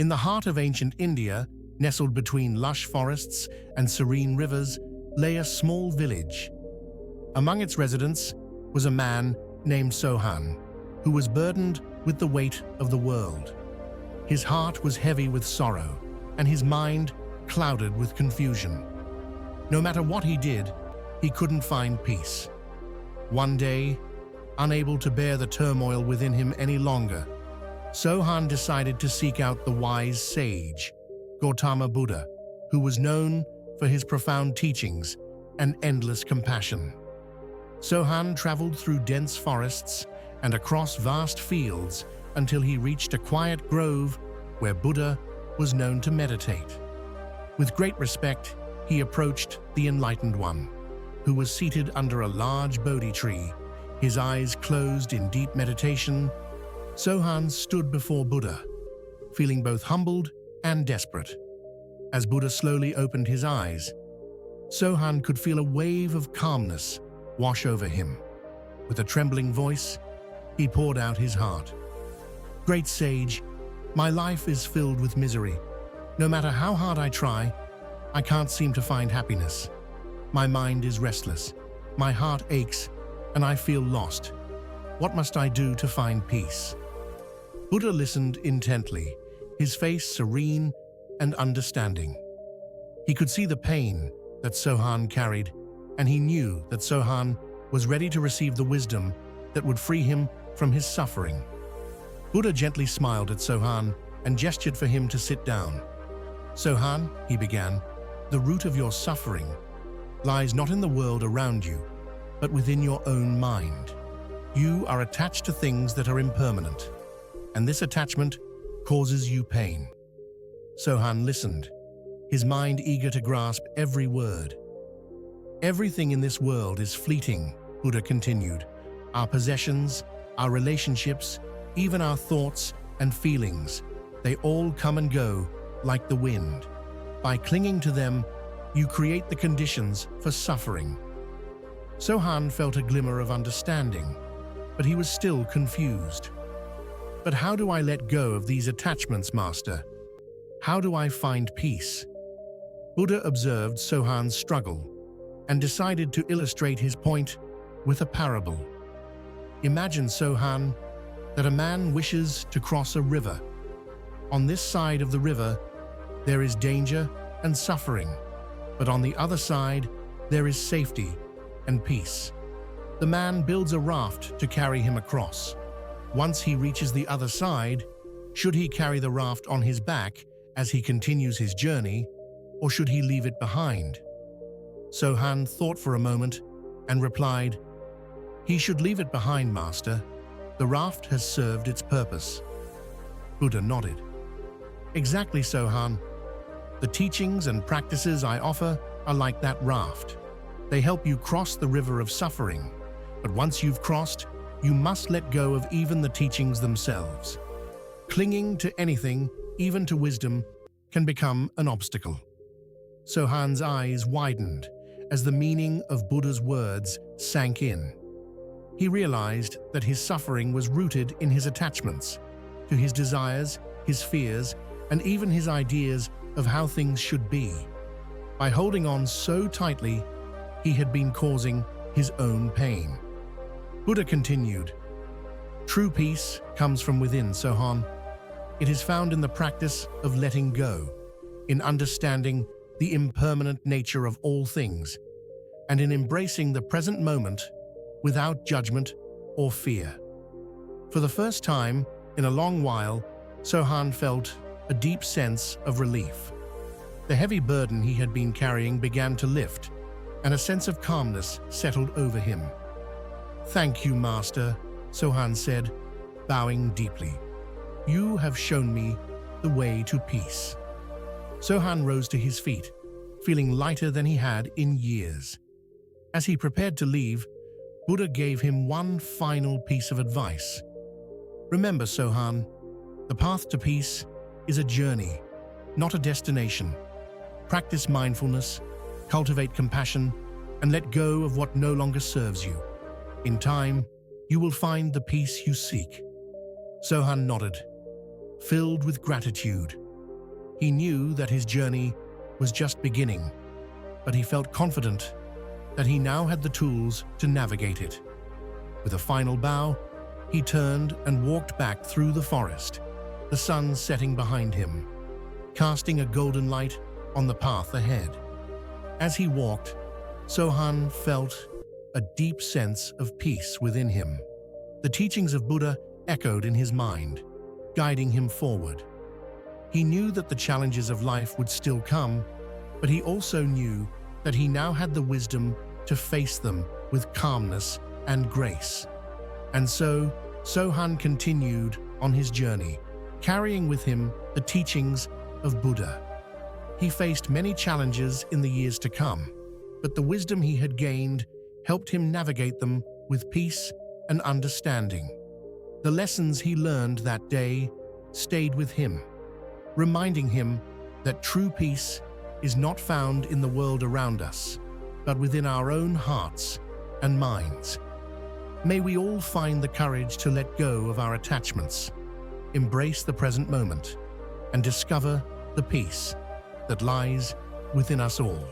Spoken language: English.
In the heart of ancient India, nestled between lush forests and serene rivers, lay a small village. Among its residents was a man named Soham, who was burdened with the weight of the world. His heart was heavy with sorrow, and his mind clouded with confusion. No matter what he did, he couldn't find peace. One day, unable to bear the turmoil within him any longer, Soham decided to seek out the wise sage, Gautama Buddha, who was known for his profound teachings and endless compassion. Soham traveled through dense forests and across vast fields until he reached a quiet grove where Buddha was known to meditate. With great respect, he approached the Enlightened One, who was seated under a large Bodhi tree, his eyes closed in deep meditation. Soham stood before Buddha, feeling both humbled and desperate. As Buddha slowly opened his eyes, Soham could feel a wave of calmness wash over him. With a trembling voice, he poured out his heart. "Great sage, my life is filled with misery. No matter how hard I try, I can't seem to find happiness. My mind is restless, my heart aches, and I feel lost. What must I do to find peace?" Buddha listened intently, his face serene and understanding. He could see the pain that Soham carried, and he knew that Soham was ready to receive the wisdom that would free him from his suffering. Buddha gently smiled at Soham and gestured for him to sit down. "Soham," he began, "the root of your suffering lies not in the world around you, but within your own mind. You are attached to things that are impermanent, and this attachment causes you pain." Soham listened, his mind eager to grasp every word. "Everything in this world is fleeting," Buddha continued. "Our possessions, our relationships, even our thoughts and feelings, they all come and go like the wind. By clinging to them, you create the conditions for suffering." Soham felt a glimmer of understanding, but he was still confused. "But how do I let go of these attachments, Master? How do I find peace?" Buddha observed Soham's struggle and decided to illustrate his point with a parable. Imagine, Soham, that a man wishes to cross a river. On this side of the river, there is danger and suffering, but on the other side, there is safety and peace. The man builds a raft to carry him across. Once he reaches the other side, should he carry the raft on his back as he continues his journey, or should he leave it behind? Soham thought for a moment and replied, "He should leave it behind, Master. The raft has served its purpose." Buddha nodded. "Exactly, Soham. The teachings and practices I offer are like that raft. They help you cross the river of suffering, but once you've crossed, you must let go of even the teachings themselves. Clinging to anything, even to wisdom, can become an obstacle." Soham's eyes widened as the meaning of Buddha's words sank in. He realized that his suffering was rooted in his attachments to his desires, his fears, and even his ideas of how things should be. By holding on so tightly, he had been causing his own pain. Buddha continued, "True peace comes from within, Soham. It is found in the practice of letting go, in understanding the impermanent nature of all things, and in embracing the present moment without judgment or fear." For the first time in a long while, Soham felt a deep sense of relief. The heavy burden he had been carrying began to lift, and a sense of calmness settled over him. "Thank you, Master," Soham said, bowing deeply. "You have shown me the way to peace." Soham rose to his feet, feeling lighter than he had in years. As he prepared to leave, Buddha gave him one final piece of advice. "Remember, Soham, the path to peace is a journey, not a destination. Practice mindfulness, cultivate compassion, and let go of what no longer serves you. In time, you will find the peace you seek." Soham nodded, filled with gratitude. He knew that his journey was just beginning, but he felt confident that he now had the tools to navigate it. With a final bow, he turned and walked back through the forest, the sun setting behind him, casting a golden light on the path ahead. As he walked, Soham felt a deep sense of peace within him. The teachings of Buddha echoed in his mind, guiding him forward. He knew that the challenges of life would still come, but he also knew that he now had the wisdom to face them with calmness and grace. And so, Soham continued on his journey, carrying with him the teachings of Buddha. He faced many challenges in the years to come, but the wisdom he had gained helped him navigate them with peace and understanding. The lessons he learned that day stayed with him, reminding him that true peace is not found in the world around us, but within our own hearts and minds. May we all find the courage to let go of our attachments, embrace the present moment, and discover the peace that lies within us all.